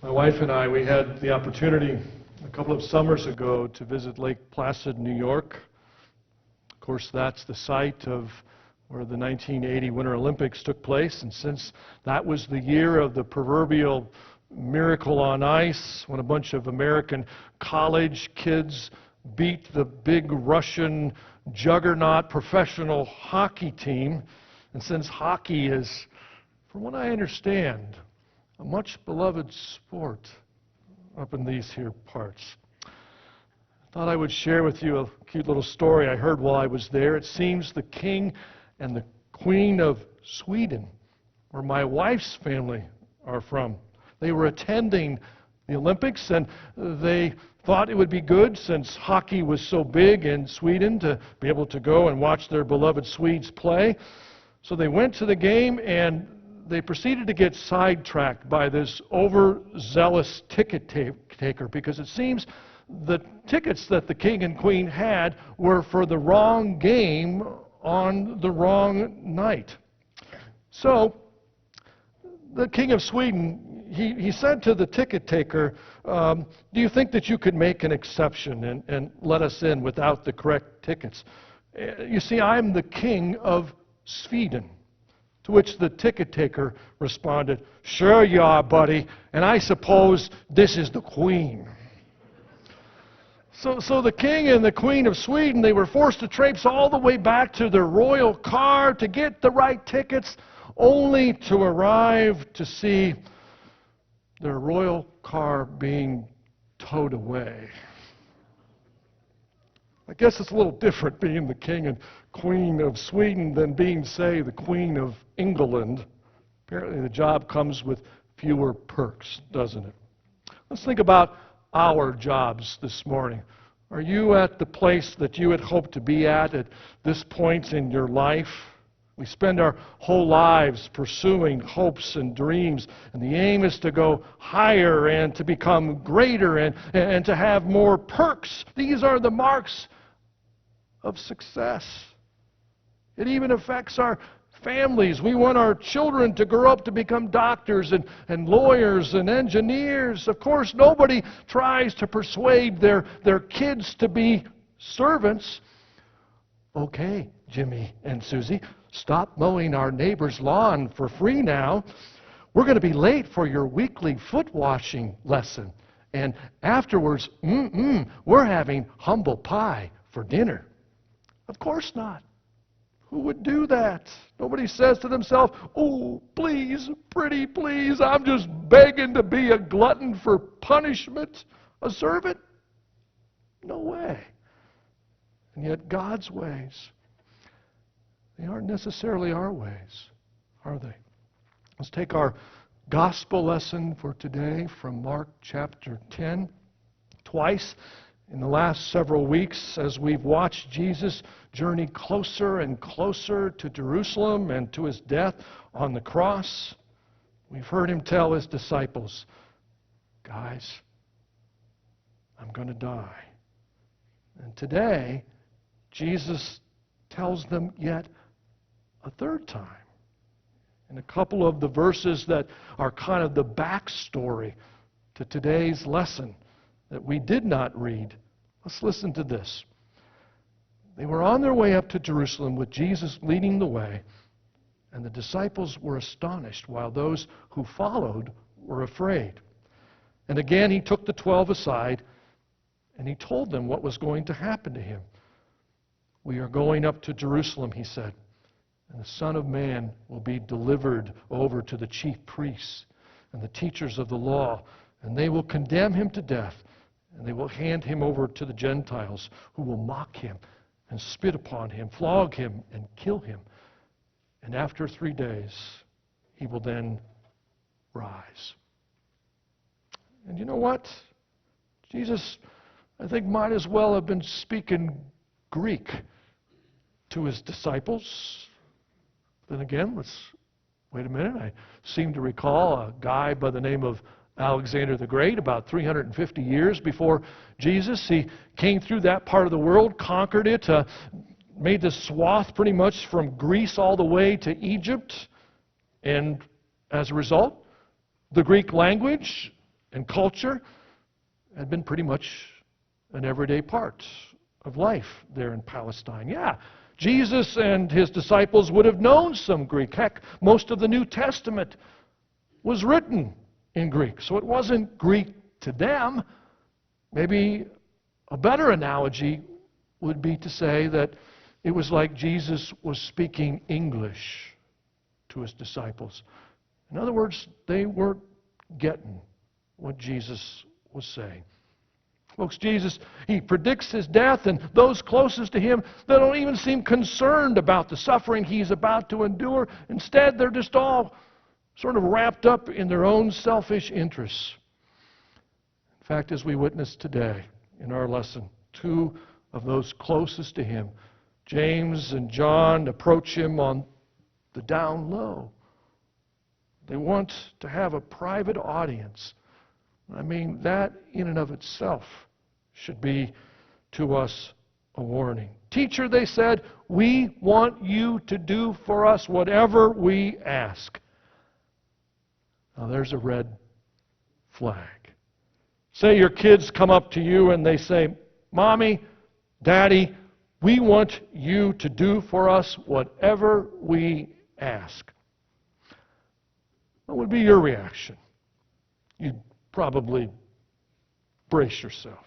My wife and I, we had the opportunity a couple of summers ago to visit Lake Placid, New York. Of course, that's the site of where the 1980 Winter Olympics took place, and since that was the year of the proverbial miracle on ice, when a bunch of American college kids beat the big Russian juggernaut professional hockey team, and since hockey is, from what I understand, a much beloved sport up in these here parts, I thought I would share with you a cute little story I heard while I was there. It seems the King and the Queen of Sweden, where my wife's family are from, they were attending the Olympics, and they thought it would be good, since hockey was so big in Sweden, to be able to go and watch their beloved Swedes play. So they went to the game, and they proceeded to get sidetracked by this overzealous ticket taker, because it seems the tickets that the King and Queen had were for the wrong game on the wrong night. So the King of Sweden, he said to the ticket taker, do you think that you could make an exception and let us in without the correct tickets? You see, I'm the King of Sweden. To which the ticket taker responded, sure you are, buddy, and I suppose this is the Queen. So the King and the Queen of Sweden, they were forced to traipse all the way back to their royal car to get the right tickets, only to arrive to see their royal car being towed away. I guess it's a little different being the King and Queen of Sweden than being, say, the Queen of England. Apparently the job comes with fewer perks, doesn't it? Let's think about our jobs this morning. Are you at the place that you had hoped to be at this point in your life? We spend our whole lives pursuing hopes and dreams, and the aim is to go higher and to become greater and to have more perks. These are the marks of success. It even affects our families. We want our children to grow up to become doctors and lawyers and engineers. Of course, nobody tries to persuade their kids to be servants. Okay, Jimmy and Susie, stop mowing our neighbor's lawn for free now. We're going to be late for your weekly foot washing lesson. And afterwards, we're having humble pie for dinner. Of course not. Who would do that? Nobody says to themselves, oh, please, pretty please, I'm just begging to be a glutton for punishment, a servant. No way. And yet God's ways, they aren't necessarily our ways, are they? Let's take our gospel lesson for today from Mark chapter 10. Twice in the last several weeks, as we've watched Jesus journey closer and closer to Jerusalem and to his death on the cross, we've heard him tell his disciples, guys, I'm going to die. And today, Jesus tells them yet a third time, in a couple of the verses that are kind of the backstory to today's lesson that we did not read. Let's listen to this. They were on their way up to Jerusalem with Jesus leading the way, and the disciples were astonished, while those who followed were afraid. And again he took the 12 aside, and he told them what was going to happen to him. We are going up to Jerusalem, he said, and the Son of Man will be delivered over to the chief priests and the teachers of the law, and they will condemn him to death, and they will hand him over to the Gentiles, who will mock him and spit upon him, flog him and kill him. And after 3 days, he will then rise. And you know what? Jesus, I think, might as well have been speaking Greek to his disciples. Then again, let's wait a minute. I seem to recall a guy by the name of Alexander the Great, about 350 years before Jesus. He came through that part of the world, conquered it, made this swath pretty much from Greece all the way to Egypt. And as a result, the Greek language and culture had been pretty much an everyday part of life there in Palestine. Yeah, Jesus and his disciples would have known some Greek. Heck, most of the New Testament was written in Greek, so it wasn't Greek to them. Maybe a better analogy would be to say that it was like Jesus was speaking English to his disciples. In other words, they weren't getting what Jesus was saying. Folks, Jesus, he predicts his death, and those closest to him, they don't even seem concerned about the suffering he's about to endure. Instead, they're just all sort of wrapped up in their own selfish interests. In fact, as we witnessed today in our lesson, two of those closest to him, James and John, approach him on the down low. They want to have a private audience. I mean, that in and of itself should be to us a warning. Teacher, they said, we want you to do for us whatever we ask. Now there's a red flag. Say your kids come up to you and they say, Mommy, Daddy, we want you to do for us whatever we ask. What would be your reaction? You'd probably brace yourself.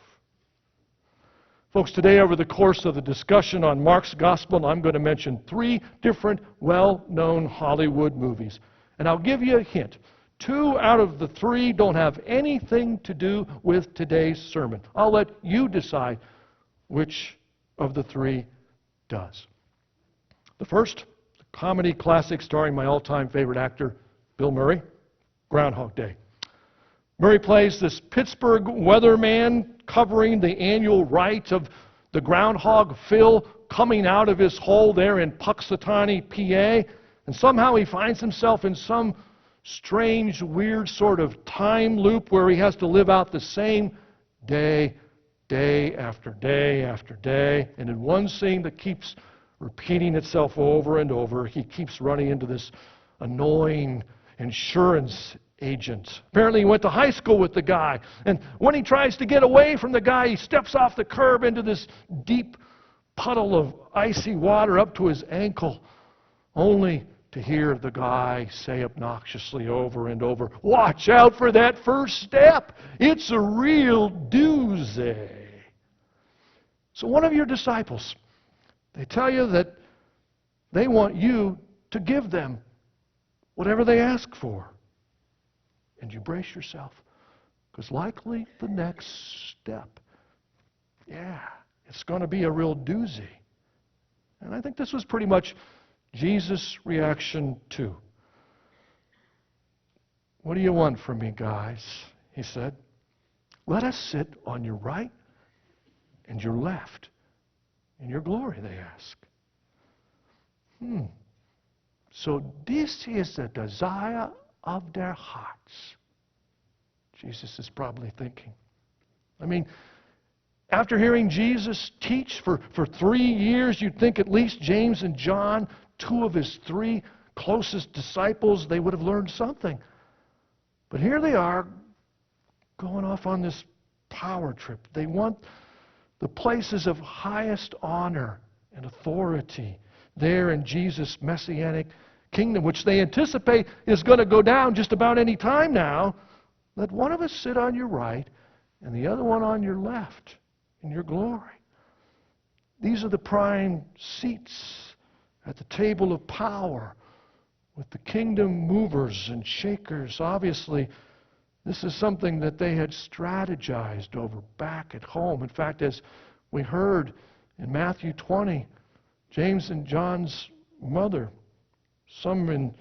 Folks, today over the course of the discussion on Mark's Gospel, I'm going to mention 3 different well-known Hollywood movies. And I'll give you a hint. 2 out of the 3 don't have anything to do with today's sermon. I'll let you decide which of the 3 does. The first, the comedy classic starring my all-time favorite actor, Bill Murray, Groundhog Day. Murray plays this Pittsburgh weatherman covering the annual rite of the groundhog Phil coming out of his hole there in Puxatawny, PA, and somehow he finds himself in some strange, weird sort of time loop where he has to live out the same day after day after day. And in one scene that keeps repeating itself over and over, he keeps running into this annoying insurance agent. Apparently he went to high school with the guy, and when he tries to get away from the guy, he steps off the curb into this deep puddle of icy water up to his ankle, only to hear the guy say obnoxiously over and over, "Watch out for that first step. It's a real doozy." So one of your disciples, they tell you that they want you to give them whatever they ask for. And you brace yourself, because likely the next step, it's going to be a real doozy. And I think this was pretty much Jesus' reaction too. "What do you want from me, guys?" he said. "Let us sit on your right and your left in your glory," they ask. So this is the desire of their hearts, Jesus is probably thinking. I mean, after hearing Jesus teach for 3 years, you'd think at least James and John, 2 of his 3 closest disciples, they would have learned something. But here they are going off on this power trip. They want the places of highest honor and authority there in Jesus' messianic kingdom, which they anticipate is going to go down just about any time now. Let one of us sit on your right and the other one on your left in your glory. These are the prime seats at the table of power with the kingdom movers and shakers. Obviously, this is something that they had strategized over back at home. In fact, as we heard in Matthew 20, James and John's mother, some in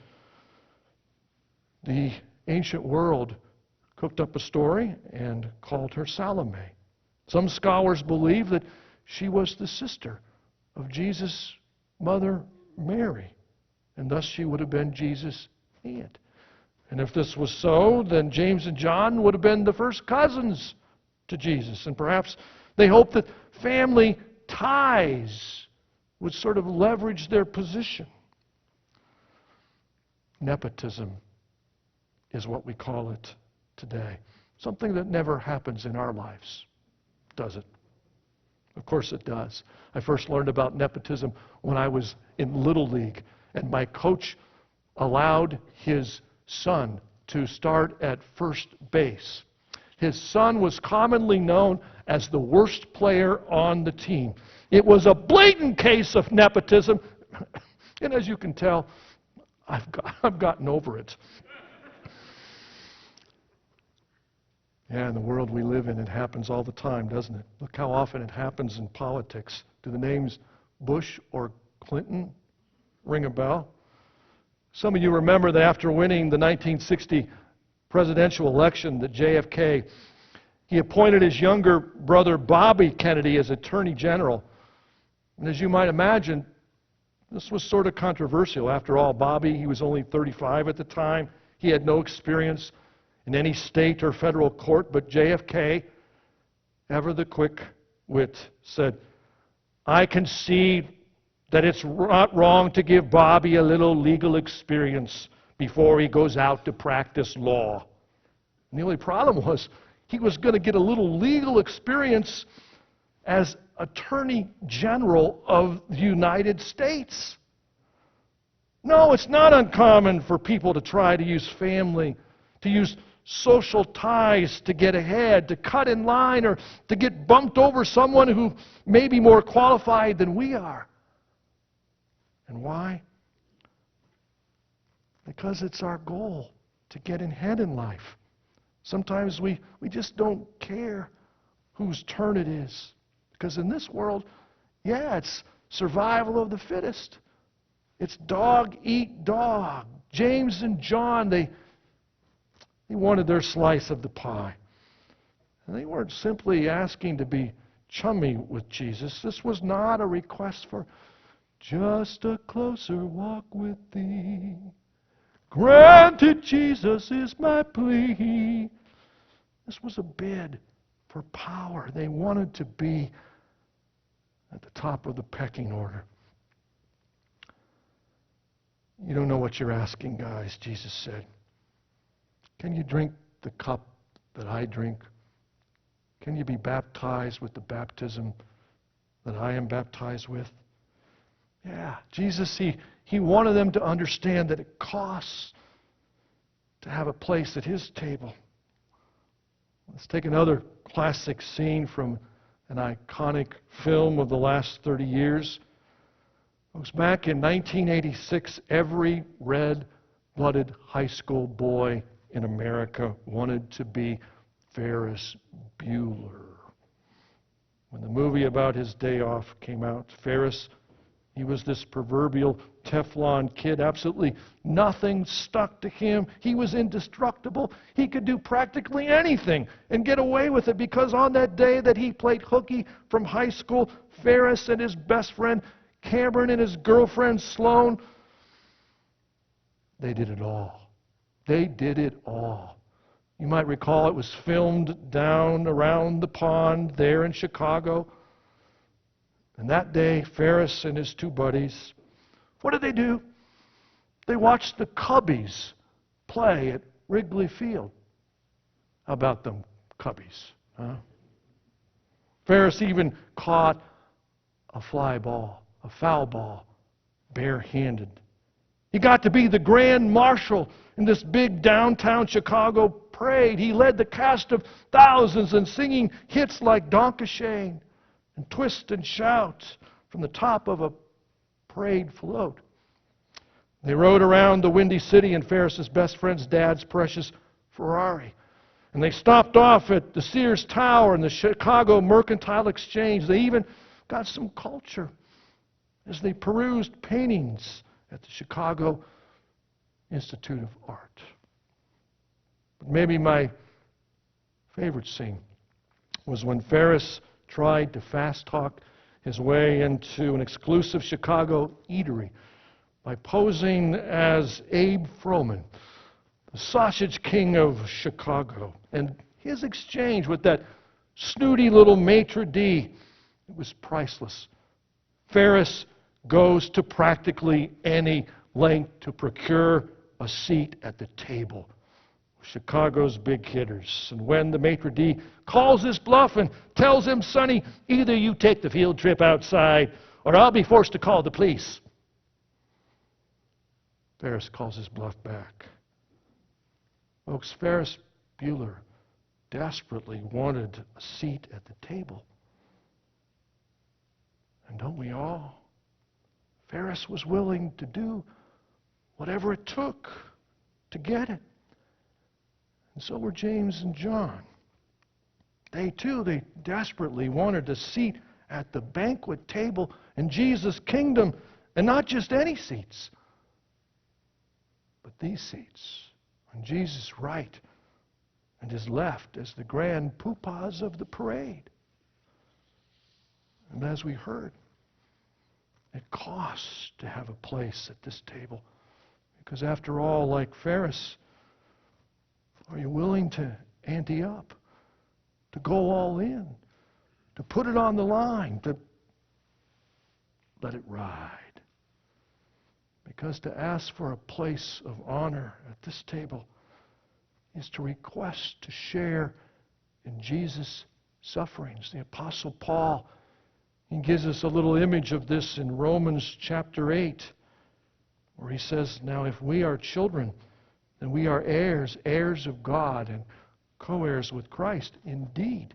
the ancient world cooked up a story and called her Salome. Some scholars believe that she was the sister of Jesus' mother, Mary, and thus she would have been Jesus' aunt. And if this was so, then James and John would have been the first cousins to Jesus, and perhaps they hoped that family ties would sort of leverage their position. Nepotism is what we call it today. Something that never happens in our lives, does it? Of course it does. I first learned about nepotism when I was in Little League, and my coach allowed his son to start at first base. His son was commonly known as the worst player on the team. It was a blatant case of nepotism, and as you can tell, I've gotten over it. Yeah, in the world we live in, it happens all the time, doesn't it? Look how often it happens in politics. Do the names Bush or Clinton ring a bell? Some of you remember that after winning the 1960 presidential election, that JFK, he appointed his younger brother Bobby Kennedy as Attorney General. And as you might imagine, this was sort of controversial. After all, Bobby, he was only 35 at the time. He had no experience in any state or federal court, but JFK, ever the quick wit, said, "I concede that it's not wrong to give Bobby a little legal experience before he goes out to practice law." And the only problem was he was going to get a little legal experience as Attorney General of the United States. No, it's not uncommon for people to try to use family, to use social ties to get ahead, to cut in line, or to get bumped over someone who may be more qualified than we are. And why? Because it's our goal to get ahead in life. Sometimes we just don't care whose turn it is. Because in this world, yeah, it's survival of the fittest. It's dog eat dog. James and John, they wanted their slice of the pie. And they weren't simply asking to be chummy with Jesus. This was not a request for just a closer walk with thee. Granted, Jesus is my plea. This was a bid for power. They wanted to be at the top of the pecking order. You don't know what you're asking, guys, Jesus said. Can you drink the cup that I drink? Can you be baptized with the baptism that I am baptized with? Yeah, Jesus, he wanted them to understand that it costs to have a place at his table. Let's take another classic scene from an iconic film of the last 30 years. It was back in 1986, every red-blooded high school boy in America wanted to be Ferris Bueller. When the movie about his day off came out, Ferris, he was this proverbial Teflon kid. Absolutely nothing stuck to him. He was indestructible. He could do practically anything and get away with it because on that day that he played hooky from high school, Ferris and his best friend Cameron and his girlfriend Sloan, they did it all. They did it all. You might recall it was filmed down around the pond there in Chicago. And that day, Ferris and his two buddies, what did they do? They watched the Cubbies play at Wrigley Field. How about them Cubbies? Huh? Ferris even caught a fly ball, a foul ball, barehanded. He got to be the grand marshal in this big downtown Chicago parade. He led the cast of thousands in singing hits like Donka Shane and Twist and Shout from the top of a parade float. They rode around the Windy City in Ferris's best friend's dad's precious Ferrari. And they stopped off at the Sears Tower and the Chicago Mercantile Exchange. They even got some culture as they perused paintings at the Chicago Institute of Art. But maybe my favorite scene was when Ferris tried to fast talk his way into an exclusive Chicago eatery by posing as Abe Froman, the sausage king of Chicago. And his exchange with that snooty little maitre d', it was priceless. Ferris goes to practically any length to procure a seat at the table. Chicago's big hitters. And when the maitre d' calls his bluff and tells him, "Sonny, either you take the field trip outside or I'll be forced to call the police," Ferris calls his bluff back. Folks, Ferris Bueller desperately wanted a seat at the table. And don't we all? Ferris was willing to do whatever it took to get it. And so were James and John. They desperately wanted a seat at the banquet table in Jesus' kingdom, and not just any seats, but these seats on Jesus' right and his left as the grand poobahs of the parade. And as we heard, it costs to have a place at this table. Because after all, like Ferris, are you willing to ante up, to go all in, to put it on the line, to let it ride? Because to ask for a place of honor at this table is to request to share in Jesus' sufferings. The Apostle Paul, he gives us a little image of this in Romans chapter 8, where he says, "Now if we are children, then we are heirs, heirs of God, and co-heirs with Christ. Indeed,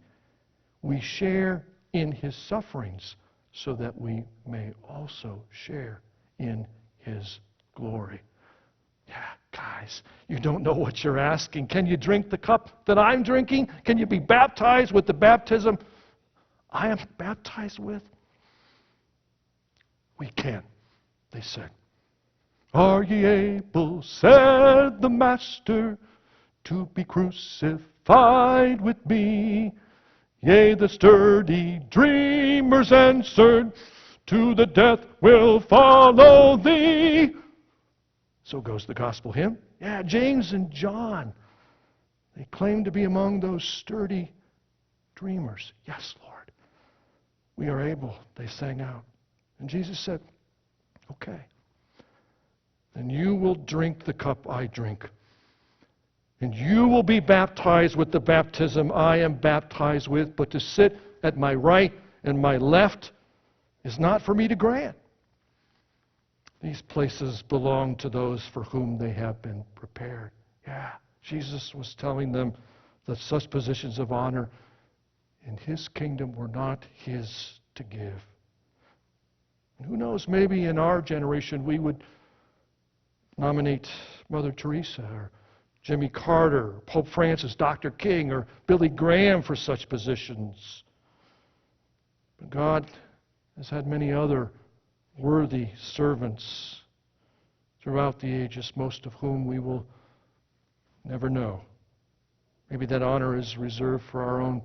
we share in his sufferings, so that we may also share in his glory." Yeah, guys, you don't know what you're asking. Can you drink the cup that I'm drinking? Can you be baptized with the baptism I am baptized with? We can, they said. "Are ye able," said the Master, "to be crucified with me?" Yea, the sturdy dreamers answered, "To the death we'll follow thee." So goes the gospel hymn. Yeah, James and John, they claim to be among those sturdy dreamers. "Yes, Lord, we are able," they sang out. And Jesus said, "Okay, then you will drink the cup I drink. And you will be baptized with the baptism I am baptized with. But to sit at my right and my left is not for me to grant. These places belong to those for whom they have been prepared." Yeah, Jesus was telling them that such positions of honor in his kingdom were not his to give. And who knows, maybe in our generation we would nominate Mother Teresa or Jimmy Carter, or Pope Francis, Dr. King, or Billy Graham for such positions. But God has had many other worthy servants throughout the ages, most of whom we will never know. Maybe that honor is reserved for our own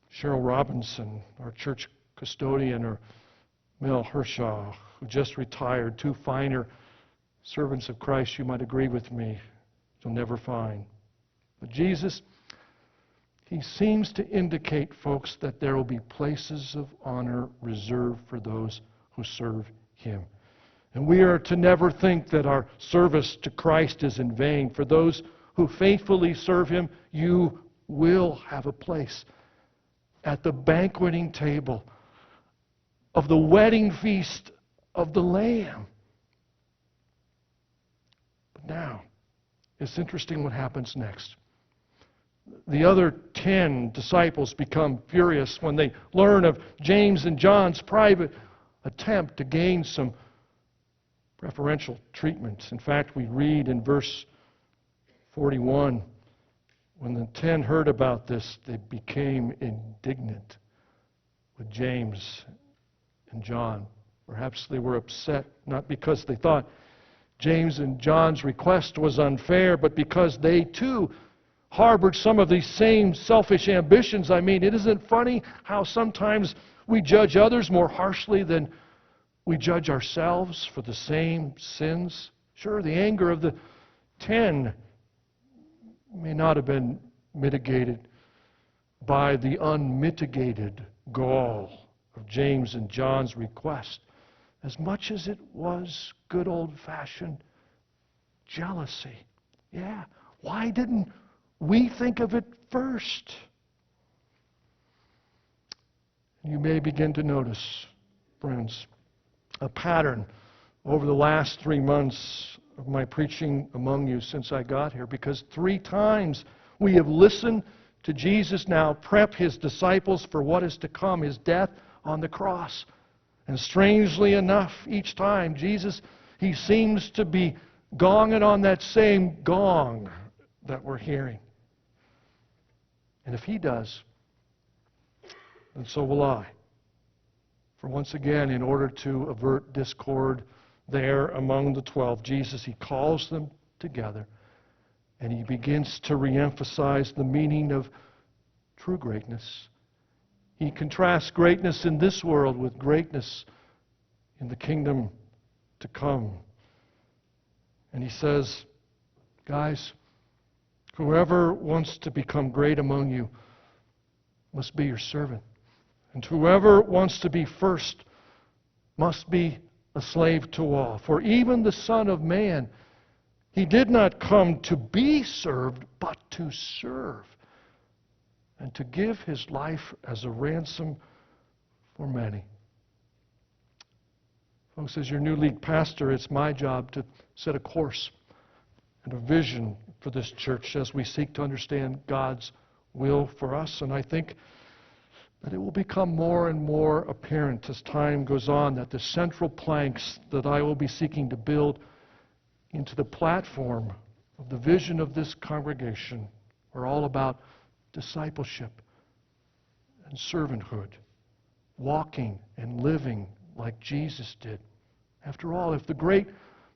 Cheryl Robinson, our church custodian, or Mel Hershaw, who just retired. Two finer servants of Christ, you might agree with me, you'll never find. But Jesus, he seems to indicate, folks, that there will be places of honor reserved for those who serve him. And we are to never think that our service to Christ is in vain. For those who faithfully serve him, you will have a place at the banqueting table of the wedding feast of the Lamb. But now, it's interesting what happens next. The other 10 disciples become furious when they learn of James and John's private attempt to gain some preferential treatment. In fact, we read in verse 41, when the 10 heard about this, they became indignant with James and John. Perhaps they were upset, not because they thought James and John's request was unfair, but because they too harbored some of these same selfish ambitions. I mean, it isn't funny how sometimes we judge others more harshly than we judge ourselves for the same sins. Sure, the anger of the 10 may not have been mitigated by the unmitigated gall of James and John's request, as much as it was good old-fashioned jealousy. Yeah, Why didn't we think of it first? You may begin to notice, friends, a pattern over the last 3 months of my preaching among you since I got here, because 3 times we have listened to Jesus now prep His disciples for what is to come, His death on the cross. And strangely enough, each time, Jesus, He seems to be gonging on that same gong that we're hearing. And if He does, then so will I. For once again, in order to avert discord there among the 12, Jesus, He calls them together, and He begins to reemphasize the meaning of true greatness. He contrasts greatness in this world with greatness in the kingdom to come. And He says, guys, whoever wants to become great among you must be your servant. And whoever wants to be first must be a slave to all. For even the Son of Man, He did not come to be served, but to serve, and to give His life as a ransom for many. Folks, as your new lead pastor, it's my job to set a course and a vision for this church as we seek to understand God's will for us. And I think that it will become more and more apparent as time goes on that the central planks that I will be seeking to build into the platform of the vision of this congregation are all about discipleship and servanthood, walking and living like Jesus did. After all, if the great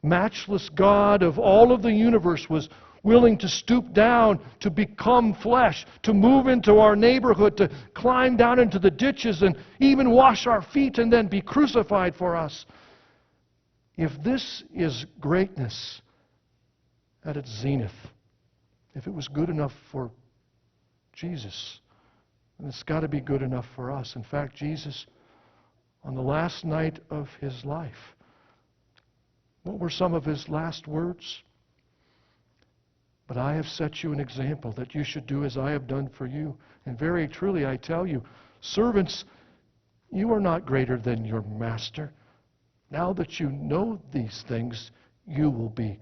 matchless God of all of the universe was willing to stoop down, to become flesh, to move into our neighborhood, to climb down into the ditches and even wash our feet and then be crucified for us, if this is greatness at its zenith, if it was good enough for Jesus, then it's got to be good enough for us. In fact, Jesus, on the last night of His life, what were some of His last words? But I have set you an example that you should do as I have done for you. And very truly I tell you, servants, you are not greater than your master. Now that you know these things, you will be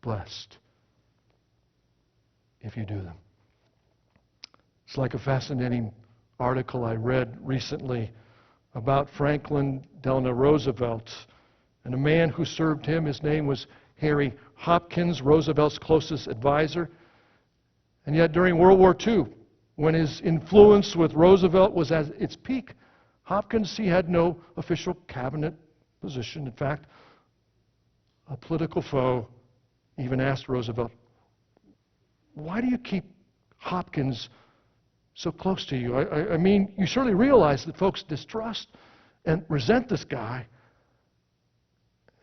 blessed if you do them. It's like a fascinating article I read recently about Franklin Delano Roosevelt and a man who served him. His name was Harry Hopkins, Roosevelt's closest advisor. And yet during World War II, when his influence with Roosevelt was at its peak, Hopkins, he had no official cabinet position. In fact, a political foe even asked Roosevelt, why do you keep Hopkins so close to you? I mean, you surely realize that folks distrust and resent this guy.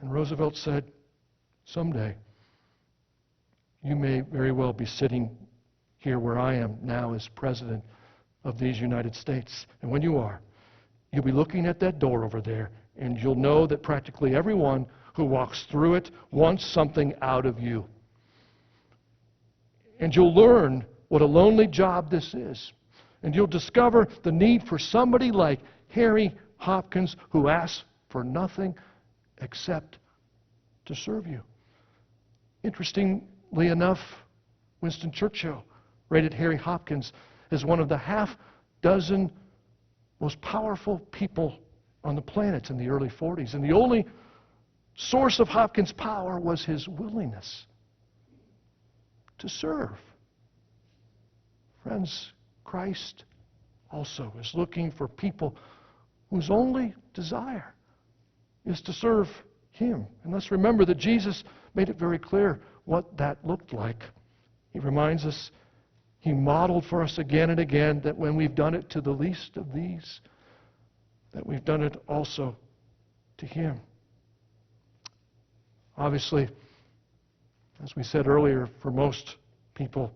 And Roosevelt said, someday, you may very well be sitting here where I am now as President of these United States. And when you are, you'll be looking at that door over there, and you'll know that practically everyone who walks through it wants something out of you. And you'll learn what a lonely job this is. And you'll discover the need for somebody like Harry Hopkins who asks for nothing except to serve you. Interestingly enough, Winston Churchill rated Harry Hopkins as one of the half-dozen most powerful people on the planet in the early 40s. And the only source of Hopkins' power was his willingness to serve. Friends, Christ also is looking for people whose only desire is to serve Him. And let's remember that Jesus made it very clear what that looked like. He reminds us, He modeled for us again and again that when we've done it to the least of these, that we've done it also to Him. Obviously, as we said earlier, for most people,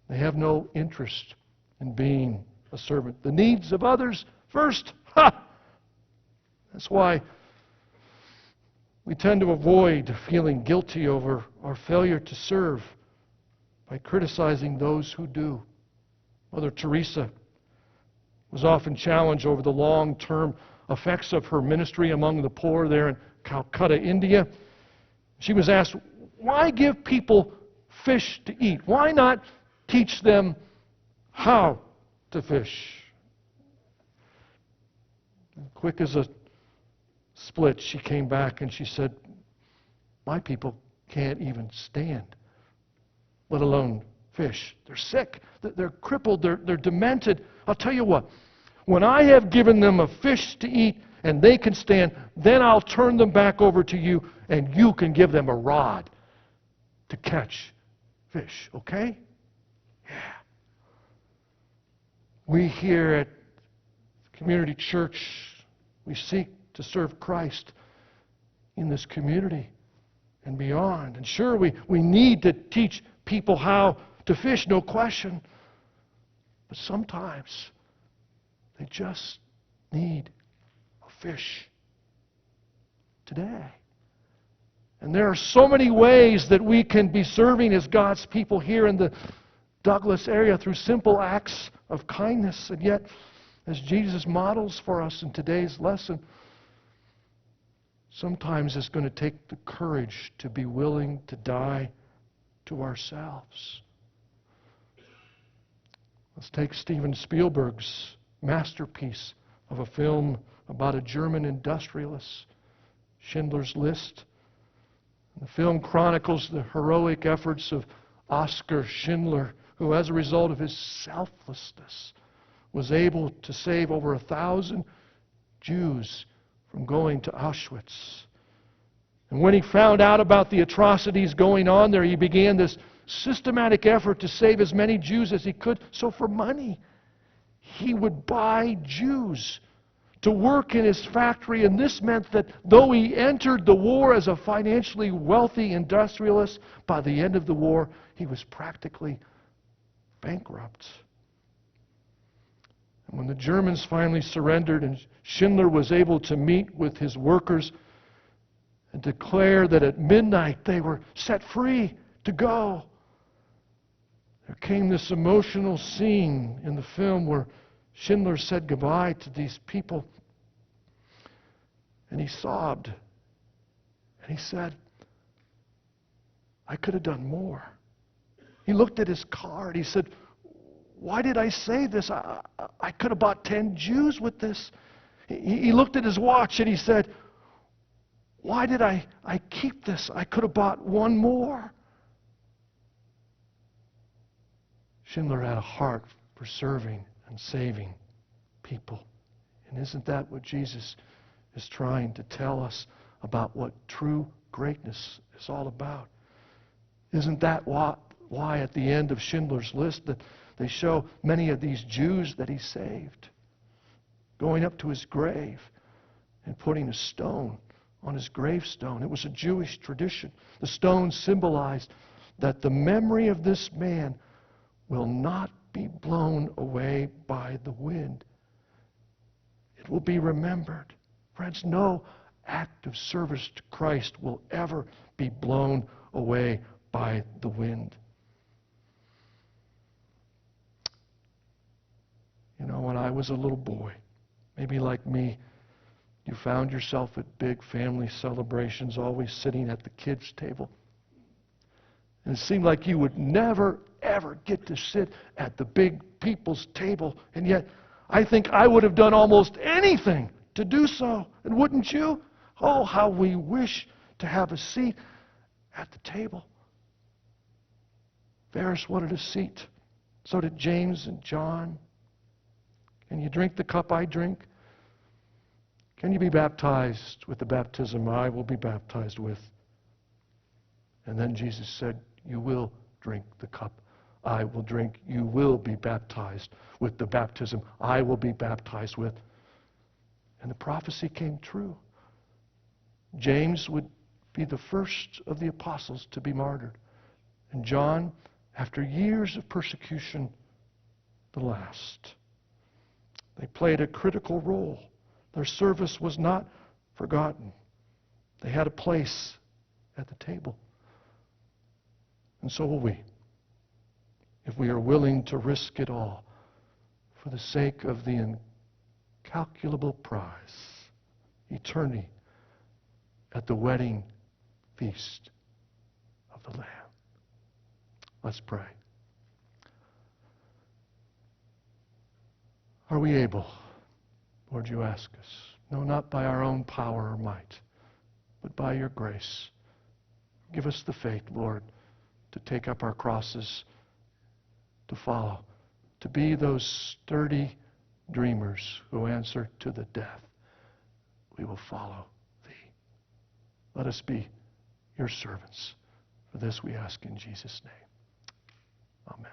they have no interest in being a servant. The needs of others first. Ha! That's why we tend to avoid feeling guilty over our failure to serve by criticizing those who do. Mother Teresa was often challenged over the long-term effects of her ministry among the poor there in Calcutta, India. She was asked, why give people fish to eat? Why not teach them how to fish? Quick as a split, she came back and she said, my people can't even stand, let alone fish. They're sick, they're crippled, they're demented. I'll tell you what, when I have given them a fish to eat and they can stand, then I'll turn them back over to you and you can give them a rod to catch fish, okay? Yeah. We here at Community Church, we seek to serve Christ in this community and beyond. And sure, we need to teach people how to fish, no question. But sometimes they just need a fish today. And there are so many ways that we can be serving as God's people here in the Douglas area through simple acts of kindness. And yet, as Jesus models for us in today's lesson, sometimes it's going to take the courage to be willing to die to ourselves. Let's take Steven Spielberg's masterpiece of a film about a German industrialist, Schindler's List. The film chronicles the heroic efforts of Oskar Schindler, who, as a result of his selflessness, was able to save over 1,000 Jews from going to Auschwitz. And when he found out about the atrocities going on there, he began this systematic effort to save as many Jews as he could. So for money, he would buy Jews to work in his factory, and this meant that though he entered the war as a financially wealthy industrialist, by the end of the war, he was practically bankrupt. And when the Germans finally surrendered and Schindler was able to meet with his workers and declare that at midnight they were set free to go, there came this emotional scene in the film where Schindler said goodbye to these people, and he sobbed, and he said, I could have done more. He looked at his card. He said, why did I say this? I could have bought 10 Jews with this. He looked at his watch and he said, why did I keep this? I could have bought one more. Schindler had a heart for serving and saving people. And isn't that what Jesus is trying to tell us about what true greatness is all about? Isn't that why at the end of Schindler's List that they show many of these Jews that he saved going up to his grave and putting a stone on his gravestone? It was a Jewish tradition. The stone symbolized that the memory of this man will not be blown away by the wind. It will be remembered. Friends, no act of service to Christ will ever be blown away by the wind. You know, when I was a little boy, maybe like me, you found yourself at big family celebrations, always sitting at the kids' table. And it seemed like you would never, ever get to sit at the big people's table. And yet, I think I would have done almost anything to do so. And wouldn't you? Oh, how we wish to have a seat at the table. Ferris wanted a seat. So did James and John. Can you drink the cup I drink? Can you be baptized with the baptism I will be baptized with? And then Jesus said, you will drink the cup I will drink. You will be baptized with the baptism I will be baptized with. And the prophecy came true. James would be the first of the apostles to be martyred. And John, after years of persecution, the last. They played a critical role. Their service was not forgotten. They had a place at the table. And so will we. if we are willing to risk it all for the sake of the incalculable prize, eternity at the wedding feast of the Lamb. Let's pray. Are we able, Lord, you ask us, no, not by our own power or might, but by your grace. Give us the faith, Lord, to take up our crosses, to follow, to be those sturdy dreamers who answer to the death. We will follow thee. Let us be your servants. For this we ask in Jesus' name. Amen.